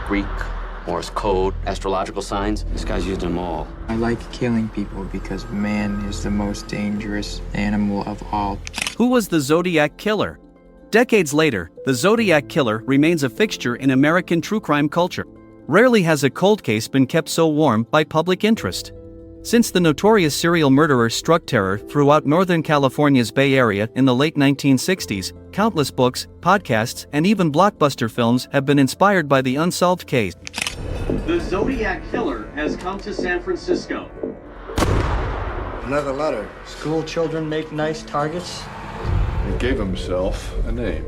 Greek, Morse code, astrological signs. This guy's used them all. I like killing people because man is the most dangerous animal of all. Who was the Zodiac Killer? Decades later, the Zodiac Killer remains a fixture in American true crime culture. Rarely has a cold case been kept so warm by public interest. Since the notorious serial murderer struck terror throughout Northern California's Bay Area in the late 1960s, countless books, podcasts, and even blockbuster films have been inspired by the unsolved case. The Zodiac Killer has come to San Francisco. Another letter. School children make nice targets. He gave himself a name.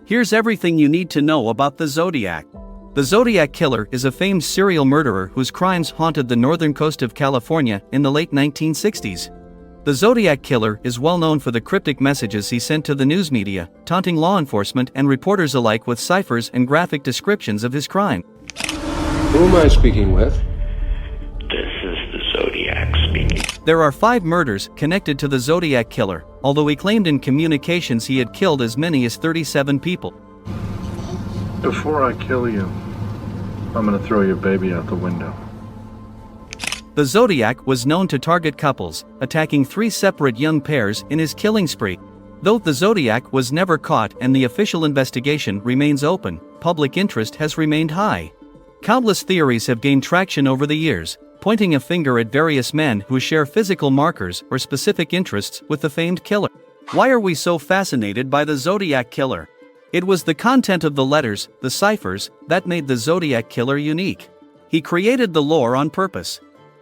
Here's everything you need to know about the Zodiac. The Zodiac Killer is a famed serial murderer whose crimes haunted the northern coast of California in the late 1960s. The Zodiac Killer is well known for the cryptic messages he sent to the news media, taunting law enforcement and reporters alike with ciphers and graphic descriptions of his crime. Who am I speaking with? This is the Zodiac speaking. There are 5 murders connected to the Zodiac Killer, although he claimed in communications he had killed as many as 37 people. Before I kill you, I'm gonna throw your baby out the window. The Zodiac was known to target couples, attacking 3 separate young pairs in his killing spree. Though the Zodiac was never caught and the official investigation remains open, public interest has remained high. Countless theories have gained traction over the years, pointing a finger at various men who share physical markers or specific interests with the famed killer. Why are we so fascinated by the Zodiac Killer? It was the content of the letters, the ciphers, that made the Zodiac Killer unique. He created the lore on purpose.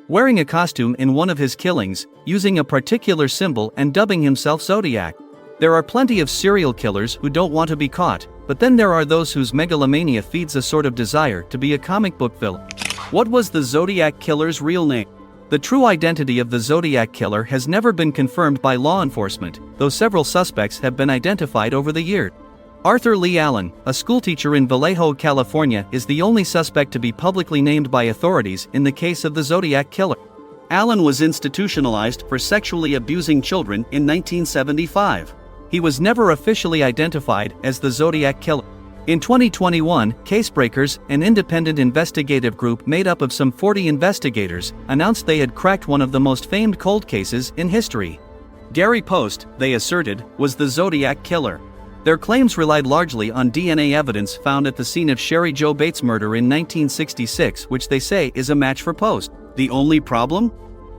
Wearing a costume in one of his killings, using a particular symbol and dubbing himself Zodiac. There are plenty of serial killers who don't want to be caught, but then there are those whose megalomania feeds a sort of desire to be a comic book villain. What was the Zodiac Killer's real name? The true identity of the Zodiac Killer has never been confirmed by law enforcement, though several suspects have been identified over the years. Arthur Lee Allen, a schoolteacher in Vallejo, California, is the only suspect to be publicly named by authorities in the case of the Zodiac Killer. Allen was institutionalized for sexually abusing children in 1975. He was never officially identified as the Zodiac Killer. In 2021, Casebreakers, an independent investigative group made up of some 40 investigators, announced they had cracked one of the most famed cold cases in history. Gary Post, they asserted, was the Zodiac Killer. Their claims relied largely on DNA evidence found at the scene of Sherry Jo Bates' murder in 1966, which they say is a match for Post. The only problem?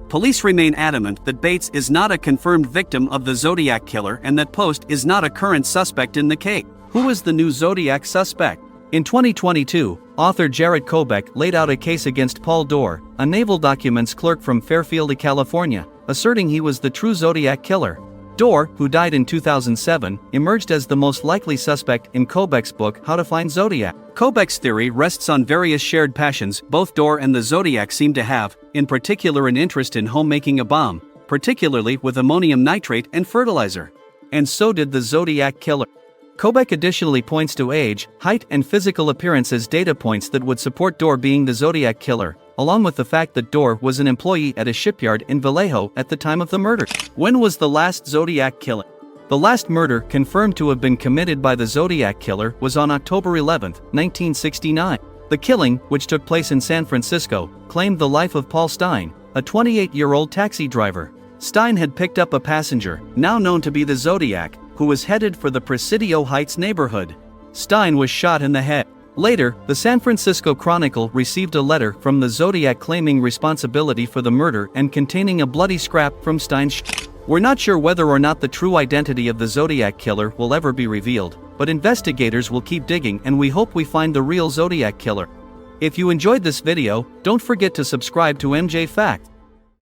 Police remain adamant that Bates is not a confirmed victim of the Zodiac Killer and that Post is not a current suspect in the case. Who is the new Zodiac suspect? In 2022, author Jared Kobeck laid out a case against Paul Dorr, a naval documents clerk from Fairfield, California, asserting he was the true Zodiac Killer. Dorr, who died in 2007, emerged as the most likely suspect in Kobeck's book How to Find Zodiac. Kobeck's theory rests on various shared passions both Dorr and the Zodiac seem to have, in particular an interest in homemaking a bomb, particularly with ammonium nitrate and fertilizer. And so did the Zodiac Killer. Kobeck additionally points to age, height, and physical appearance as data points that would support Dorr being the Zodiac Killer, along with the fact that Dorr was an employee at a shipyard in Vallejo at the time of the murder. When was the last Zodiac killing? The last murder confirmed to have been committed by the Zodiac Killer was on October 11, 1969. The killing, which took place in San Francisco, claimed the life of Paul Stein, a 28-year-old taxi driver. Stein had picked up a passenger, now known to be the Zodiac, who was headed for the Presidio Heights neighborhood. Stein was shot in the head. Later, the San Francisco Chronicle received a letter from the Zodiac claiming responsibility for the murder and containing a bloody scrap from Stein's We're not sure whether or not the true identity of the Zodiac Killer will ever be revealed, but investigators will keep digging and we hope we find the real Zodiac Killer. If you enjoyed this video, don't forget to subscribe to MJ Fact.